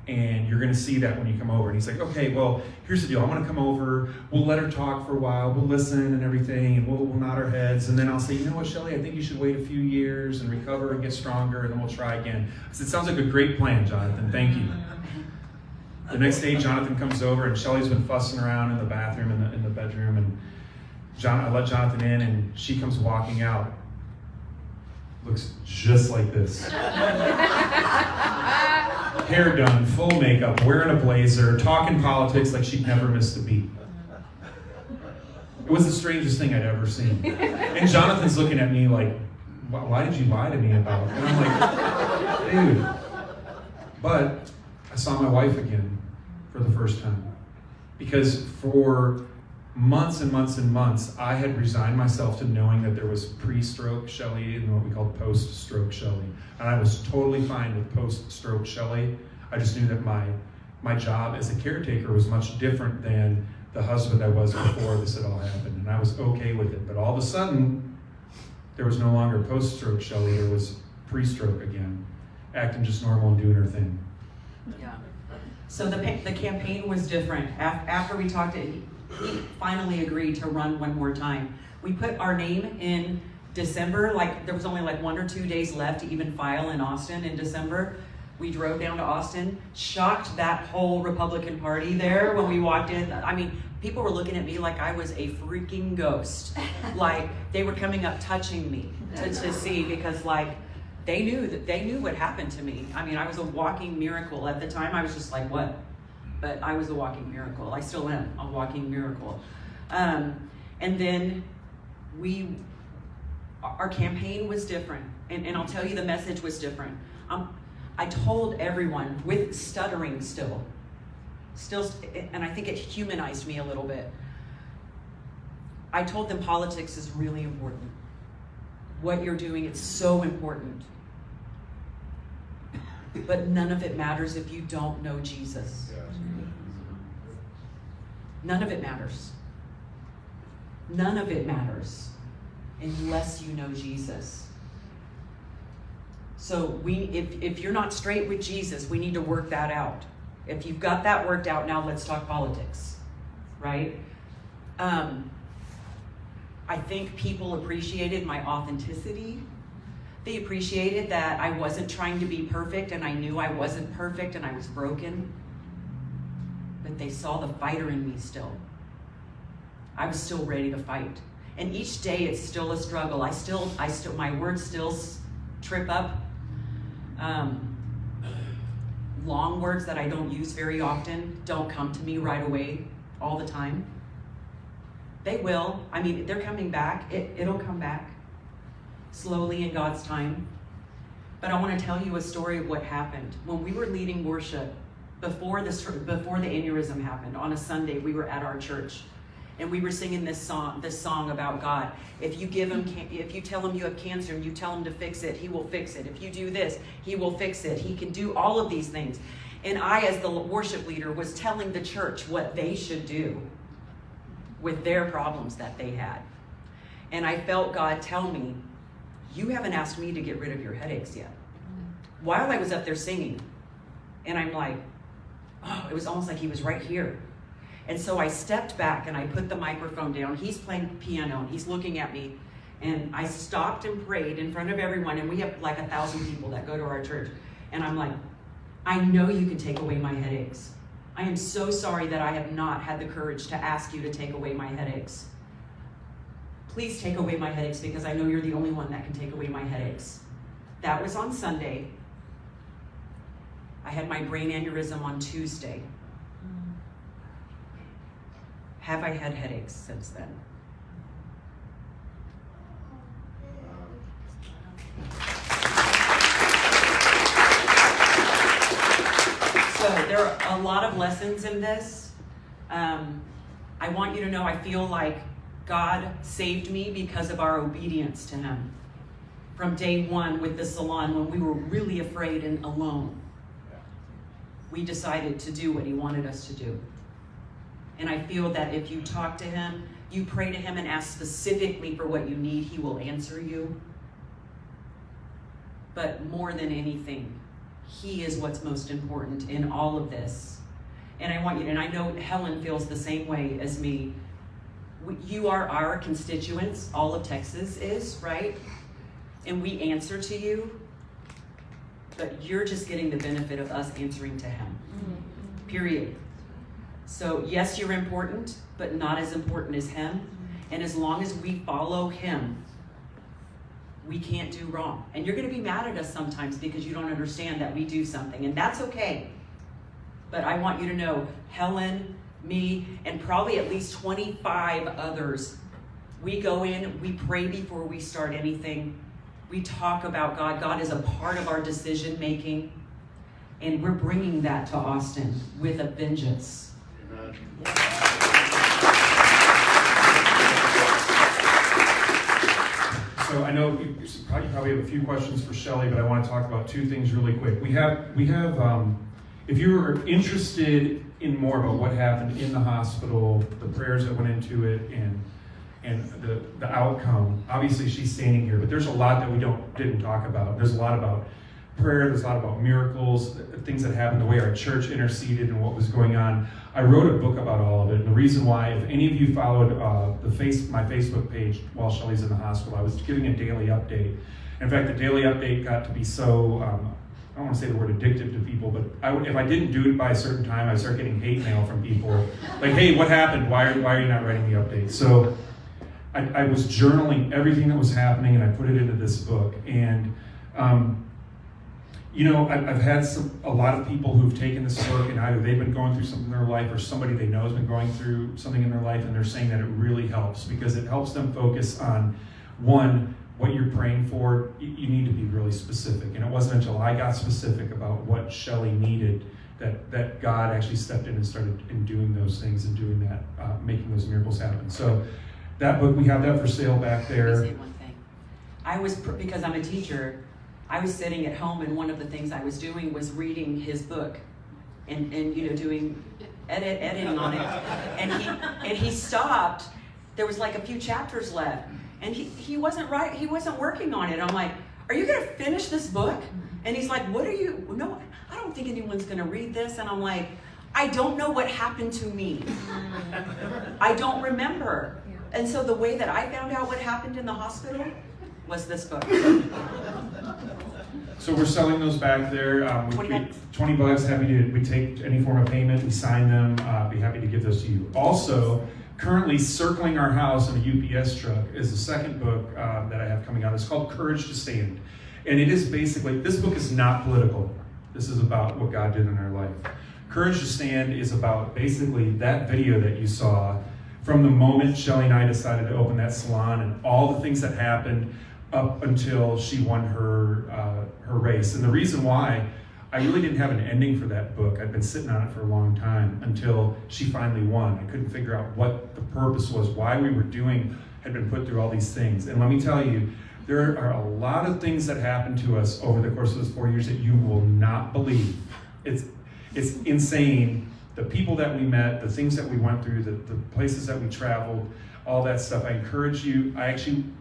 And you're going to see that when you come over. And he's like, okay, well, here's the deal. I'm going to come over. We'll let her talk for a while. We'll listen and everything, and we'll nod our heads. And then I'll say, you know what, Shelley, I think you should wait a few years and recover and get stronger, and then we'll try again. I said, sounds like a great plan, Jonathan. Thank you. The next day, Jonathan comes over, and Shelley's been fussing around in the bathroom, in the bedroom. And I let Jonathan in, and she comes walking out. Looks just like this. Hair done, full makeup, wearing a blazer, talking politics like she'd never missed a beat. It was the strangest thing I'd ever seen. And Jonathan's looking at me like, why did you lie to me about it? And I'm like, dude. But I saw my wife again for the first time. Because for months and months and months, I had resigned myself to knowing that there was pre-stroke Shelley and what we called post-stroke Shelley. And I was totally fine with post-stroke Shelley. I just knew that my job as a caretaker was much different than the husband I was before this had all happened. And I was okay with it. But all of a sudden, there was no longer post-stroke Shelley, there was pre-stroke again, acting just normal and doing her thing. Yeah. So the campaign was different. After we talked, he finally agreed to run one more time. We put our name in December, like there was only like 1 or 2 days left to even file in Austin in December. We drove down to Austin, shocked that whole Republican Party there when we walked in. I mean, people were looking at me like I was a freaking ghost. Like they were coming up touching me to see, because like they knew what happened to me. I mean, I was a walking miracle. At the time I was just like, what? But I was a walking miracle. I still am a walking miracle. And then our campaign was different. And I'll tell you, the message was different. I told everyone, with stuttering still, and I think it humanized me a little bit. I told them politics is really important. What you're doing, it's so important. But none of it matters if you don't know Jesus. None of it matters. None of it matters unless you know Jesus. So if you're not straight with Jesus, we need to work that out. If you've got that worked out, now let's talk politics, right? I think people appreciated my authenticity. They appreciated that I wasn't trying to be perfect, and I knew I wasn't perfect and I was broken. But they saw the fighter in me still. I was still ready to fight. And each day it's still a struggle. My words still trip up. Long words that I don't use very often don't come to me right away all the time. They will. I mean, they're coming back. It'll come back slowly in God's time. But I want to tell you a story of what happened. When we were leading worship, before the aneurysm happened, on a Sunday, we were at our church. And we were singing this song about God. If you tell him you have cancer and you tell him to fix it, he will fix it. If you do this, he will fix it. He can do all of these things. And I, as the worship leader, was telling the church what they should do with their problems that they had. And I felt God tell me, you haven't asked me to get rid of your headaches yet. While I was up there singing, and I'm like, oh, it was almost like he was right here. And so I stepped back and I put the microphone down. He's playing piano and he's looking at me. And I stopped and prayed in front of everyone. And we have like 1,000 people that go to our church. And I'm like, I know you can take away my headaches. I am so sorry that I have not had the courage to ask you to take away my headaches. Please take away my headaches, because I know you're the only one that can take away my headaches. That was on Sunday. I had my brain aneurysm on Tuesday. Have I had headaches since then? So there are a lot of lessons in this. I want you to know I feel like God saved me because of our obedience to him. From day one with the salon, when we were really afraid and alone, we decided to do what he wanted us to do. And I feel that if you talk to him, you pray to him and ask specifically for what you need, he will answer you. But more than anything, He is what's most important in all of this. And I want you, and I know Helen feels the same way as me. You are our constituents, all of Texas is, right? And we answer to you, but you're just getting the benefit of us answering to him, period. So yes, you're important, but not as important as him. And as long as we follow him, we can't do wrong. And you're gonna be mad at us sometimes because you don't understand that we do something, and that's okay. But I want you to know, Helen, me, and probably at least 25 others, we go in, we pray before we start anything. We talk about God. God is a part of our decision making, and we're bringing that to Austin with a vengeance. Amen. So I know you probably have a few questions for Shelley, but I want to talk about two things really quick. We have. If you're interested in more about what happened in the hospital, the prayers that went into it, and the outcome, obviously she's standing here, but there's a lot that we didn't talk about. There's a lot about prayer, there's a lot about miracles, things that happened, the way our church interceded and what was going on. I wrote a book about all of it, and the reason why, if any of you followed my Facebook page while Shelley's in the hospital, I was giving a daily update. In fact, the daily update got to be so, I don't want to say the word addictive to people, but if I didn't do it by a certain time, I'd start getting hate mail from people. Like, hey, what happened? Why are you not writing the update? So I was journaling everything that was happening, and I put it into this book. And, I've had a lot of people who've taken this book, and either they've been going through something in their life, or somebody they know has been going through something in their life, and they're saying that it really helps, because it helps them focus on, one, what you're praying for. You need to be really specific. And it wasn't until I got specific about what Shelley needed that God actually stepped in and started doing those things and doing that, making those miracles happen. So that book, we have that for sale back there. Let me say one thing. Because I'm a teacher, I was sitting at home, and one of the things I was doing was reading his book and doing editing on it. And he stopped. There was like a few chapters left. And he wasn't working on it. I'm like, are you gonna finish this book? And he's like, no, I don't think anyone's gonna read this. And I'm like, I don't know what happened to me. I don't remember. And so the way that I found out what happened in the hospital was this book. So we're selling those back there. $20. We take any form of payment, we sign them, be happy to give those to you. Also, currently circling our house in a UPS truck is the second book that I have coming out. It's called Courage to Stand. And it is basically, this book is not political. This is about what God did in our life. Courage to Stand is about basically that video that you saw from the moment Shelley and I decided to open that salon, and all the things that happened up until she won her race. And the reason why, I really didn't have an ending for that book. I'd been sitting on it for a long time until she finally won. I couldn't figure out what the purpose was, why we were had been put through all these things. And let me tell you, there are a lot of things that happened to us over the course of those 4 years that you will not believe. It's insane. The people that we met, the things that we went through, the places that we traveled, all that stuff. I encourage you.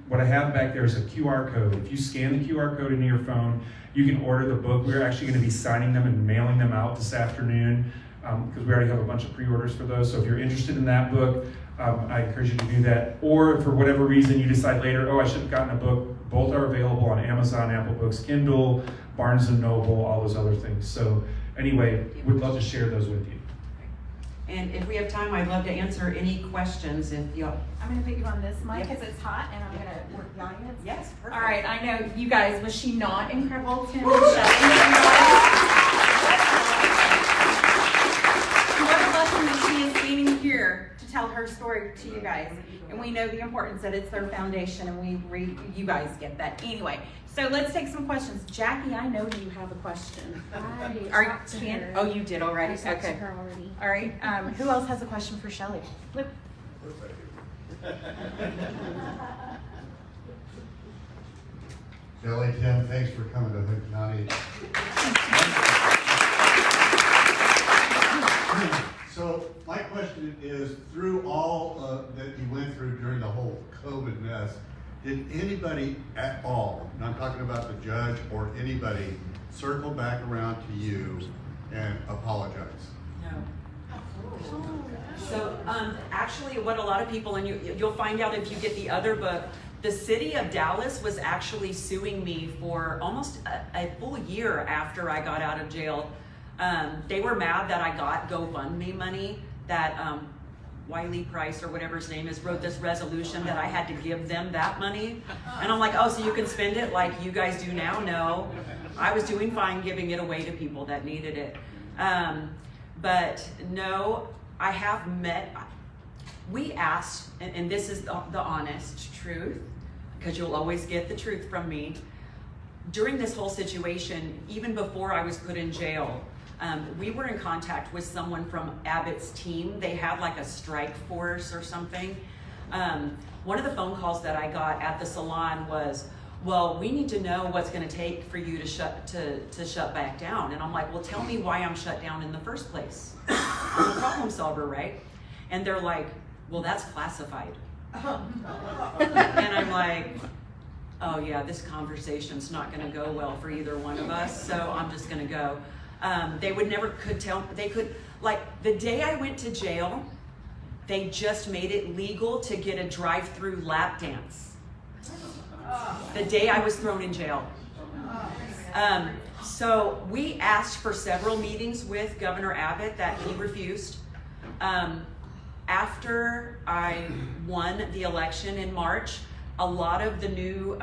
What I have back there is a QR code. If you scan the QR code into your phone, you can order the book. We're actually going to be signing them and mailing them out this afternoon, because we already have a bunch of pre-orders for those. So if you're interested in that book, I encourage you to do that. Or if for whatever reason you decide later, I should have gotten a book, both are available on Amazon, Apple Books, Kindle, Barnes & Noble, all those other things. So anyway, we'd love to share those with you. And if we have time, I'd love to answer any questions if y'all. I'm going to put you on this mic because it's hot, and I'm going to work the audience. Yes, perfect. All right, I know you guys, was she not incredible, Tim and Shelley? What a blessing that she is standing here to tell her story to you guys. And we know the importance that it's their foundation, and you guys get that. Anyway, so let's take some questions. Jackie, I know you have a question. Oh, you did already? Okay. All right. Who else has a question for Shelley? Flip. Shelley, Tim, thanks for coming to Hood County. So my question is, through all that you went through during the whole COVID mess, Did anybody at all, and I'm talking about the judge or anybody, circle back around to you and apologize? No. So actually what a lot of people, and you'll find out if you get the other book, the city of Dallas was actually suing me for almost a full year after I got out of jail. They were mad that I got GoFundMe money, that Wiley Price or whatever his name is wrote this resolution that I had to give them that money. And I'm like, oh, so you can spend it like you guys do now? No, I was doing fine giving it away to people that needed it. But no, I have met, we asked, and this is the honest truth, because you'll always get the truth from me. During this whole situation, even before I was put in jail, we were in contact with someone from Abbott's team. They had like a strike force or something. One of the phone calls that I got at the salon was, well, we need to know what's going to take for you to shut back down. And I'm like, well, tell me why I'm shut down in the first place. I'm a problem solver, right? And they're like, well, that's classified. And I'm like, oh yeah, this conversation's not going to go well for either one of us, so I'm just going to go. They would never could tell, they could, like the day I went to jail, they just made it legal to get a drive-through lap dance. The day I was thrown in jail. So we asked for several meetings with Governor Abbott that he refused. After I won the election in March, a lot of the new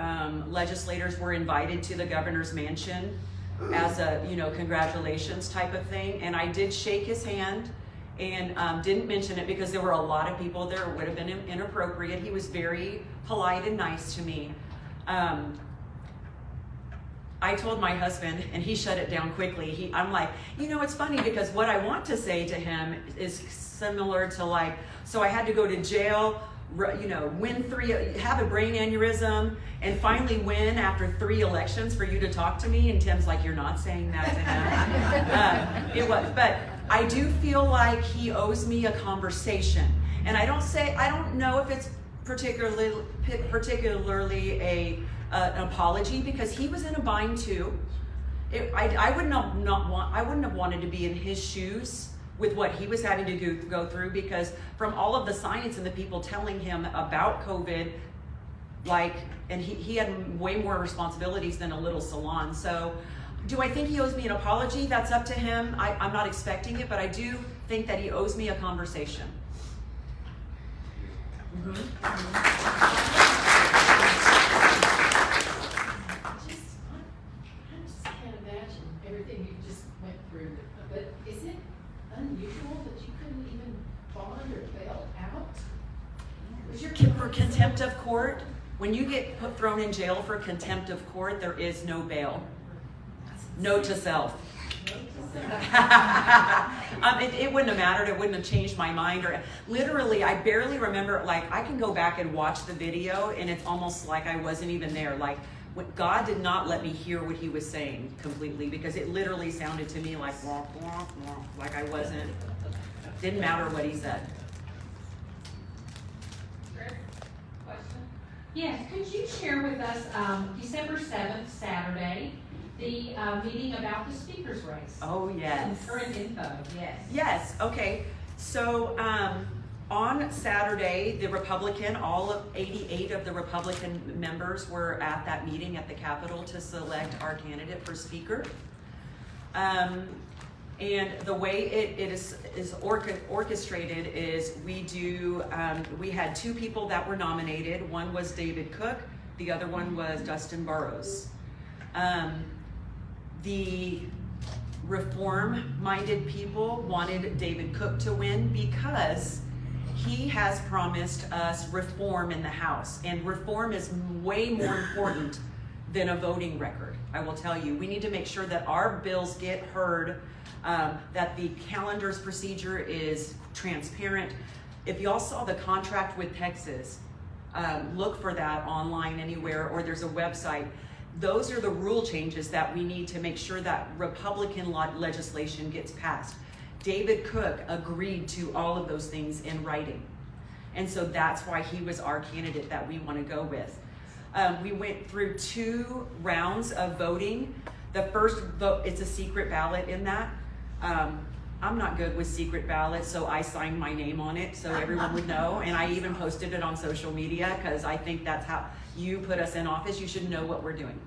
legislators were invited to the governor's mansion as a, congratulations type of thing. And I did shake his hand and didn't mention it because there were a lot of people there. It would have been inappropriate. He was very polite and nice to me. I told my husband, and he shut it down quickly. I'm like, it's funny because what I want to say to him is similar to like, so I had to go to jail, win 3, have a brain aneurysm, and finally win after 3 elections for you to talk to me. And Tim's like, you're not saying that to him. It was, but I do feel like he owes me a conversation. And I don't know if it's particularly an apology, because he was in a bind too. I wouldn't have wanted to be in his shoes with what he was having to go through, because from all of the science and the people telling him about COVID, and he had way more responsibilities than a little salon. So do I think he owes me an apology? That's up to him. I'm not expecting it, but I do think that he owes me a conversation. Mm-hmm. I just can't imagine everything you just went through. But is it unusual that you couldn't even bond or bail out? For contempt of court, when you get thrown in jail for contempt of court, there is no bail. Note to self. It wouldn't have mattered. It wouldn't have changed my mind. Or literally, I barely remember. I can go back and watch the video, and it's almost like I wasn't even there. God did not let me hear what he was saying completely, because it literally sounded to me like wah, wah, wah, like I wasn't. Didn't matter what he said. Yes, could you share with us December 7th, Saturday, the meeting about the speaker's race? Oh, yes. Some current info, yes. Yes, okay. So on Saturday, the Republican, all of 88 of the Republican members were at that meeting at the Capitol to select our candidate for speaker. And the way it is orchestrated is we had 2 people that were nominated. One was David Cook, the other one was Dustin Burrows. The reform-minded people wanted David Cook to win because he has promised us reform in the House, and reform is way more important than a voting record. I will tell you, we need to make sure that our bills get heard, that the calendar's procedure is transparent. If y'all saw the contract with Texas, look for that online anywhere, or there's a website. Those are the rule changes that we need to make sure that Republican legislation gets passed. David Cook agreed to all of those things in writing. And so that's why he was our candidate that we want to go with. We went through 2 rounds of voting. The first vote, it's a secret ballot in that. I'm not good with secret ballots, so I signed my name on it so everyone would know. And I even posted it on social media because I think that's how you put us in office. You should know what we're doing.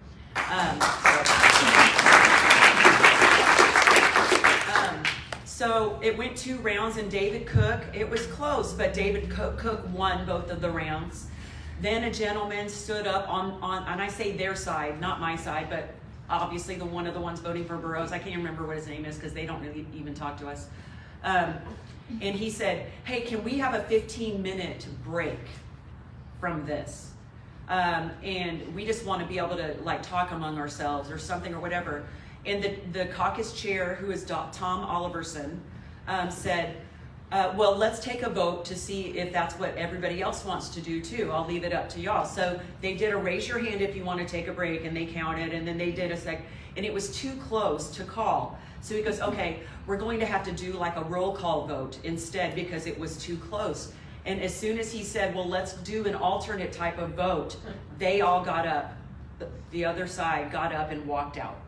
So it went 2 rounds, and David Cook, it was close, but David Cook won both of the rounds. Then a gentleman stood up on and I say their side, not my side, but obviously one of the ones voting for Burroughs. I can't remember what his name is because they don't really even talk to us. And he said, hey, can we have a 15-minute break from this? And we just want to be able to like talk among ourselves or something or whatever. And the caucus chair, who is Tom Oliverson, said, well, let's take a vote to see if that's what everybody else wants to do too. I'll leave it up to y'all. So they did a raise your hand if you want to take a break, and they counted, and then they did a sec, and it was too close to call. So he goes, okay, we're going to have to do like a roll call vote instead because it was too close. And as soon as he said, well, let's do an alternate type of vote, they all got up. The other side got up and walked out.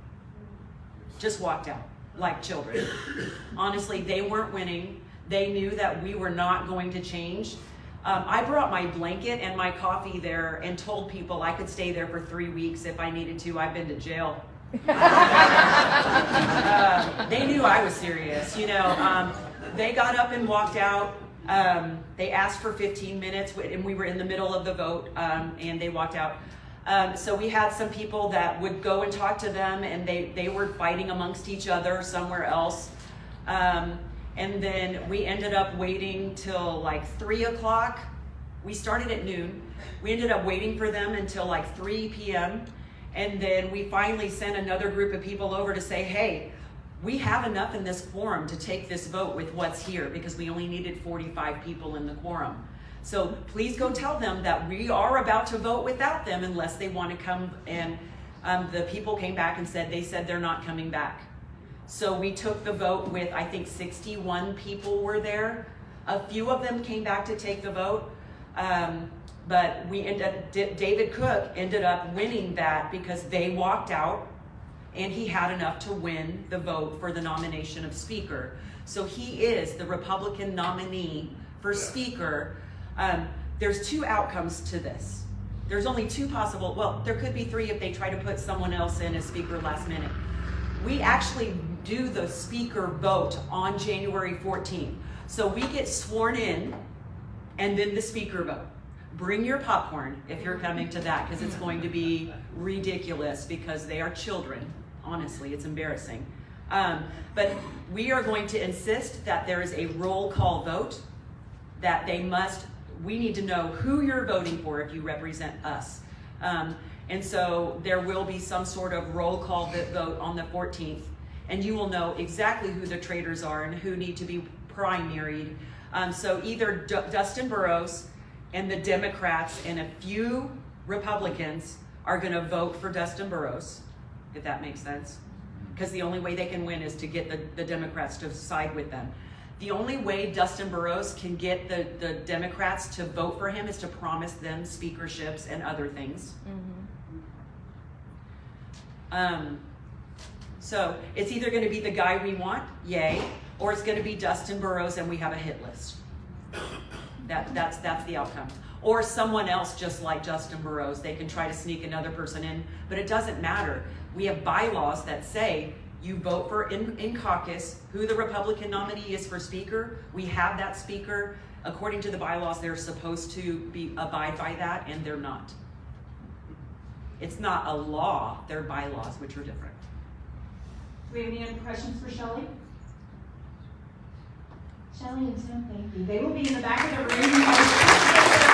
Just walked out like children. Honestly, they weren't winning. They knew that we were not going to change. I brought my blanket and my coffee there and told people I could stay there for 3 weeks if I needed to. I've been to jail. They knew I was serious, you know. They got up and walked out. They asked for 15 minutes, and we were in the middle of the vote, and they walked out. So we had some people that would go and talk to them, and they were fighting amongst each other somewhere else. And then we ended up waiting till like 3 o'clock. We started at noon. We ended up waiting for them until like 3 p.m. And then we finally sent another group of people over to say, hey, we have enough in this quorum to take this vote with what's here because we only needed 45 people in the quorum. So please go tell them that we are about to vote without them unless they want to come. And the people came back and said, they're not coming back. So we took the vote with, I think 61 people were there. A few of them came back to take the vote. But we ended up, David Cook ended up winning that because they walked out and he had enough to win the vote for the nomination of Speaker. So he is the Republican nominee for Speaker. There's 2 outcomes to this. There's only 2 possible, well, there could be 3 if they try to put someone else in as Speaker last minute. We actually do the Speaker vote on January 14th. So we get sworn in and then the Speaker vote. Bring your popcorn if you're coming to that because it's going to be ridiculous because they are children. Honestly, it's embarrassing. But we are going to insist that there is a roll call vote, that we need to know who you're voting for if you represent us. And so there will be some sort of roll call vote on the 14th, and you will know exactly who the traitors are and who need to be primaried. So either Dustin Burroughs and the Democrats and a few Republicans are going to vote for Dustin Burroughs, if that makes sense. Because the only way they can win is to get the Democrats to side with them. The only way Dustin Burroughs can get the Democrats to vote for him is to promise them speakerships and other things. So it's either going to be the guy we want, yay, or it's going to be Dustin Burroughs and we have a hit list. That's the outcome. Or someone else just like Dustin Burroughs. They can try to sneak another person in, but it doesn't matter. We have bylaws that say you vote for in caucus who the Republican nominee is for Speaker. We have that Speaker. According to the bylaws, they're supposed to abide by that, and they're not. It's not a law, they're bylaws, which are different. Do we have any other questions for Shelley? Shelley and Tim, thank you. They will be in the back of the room.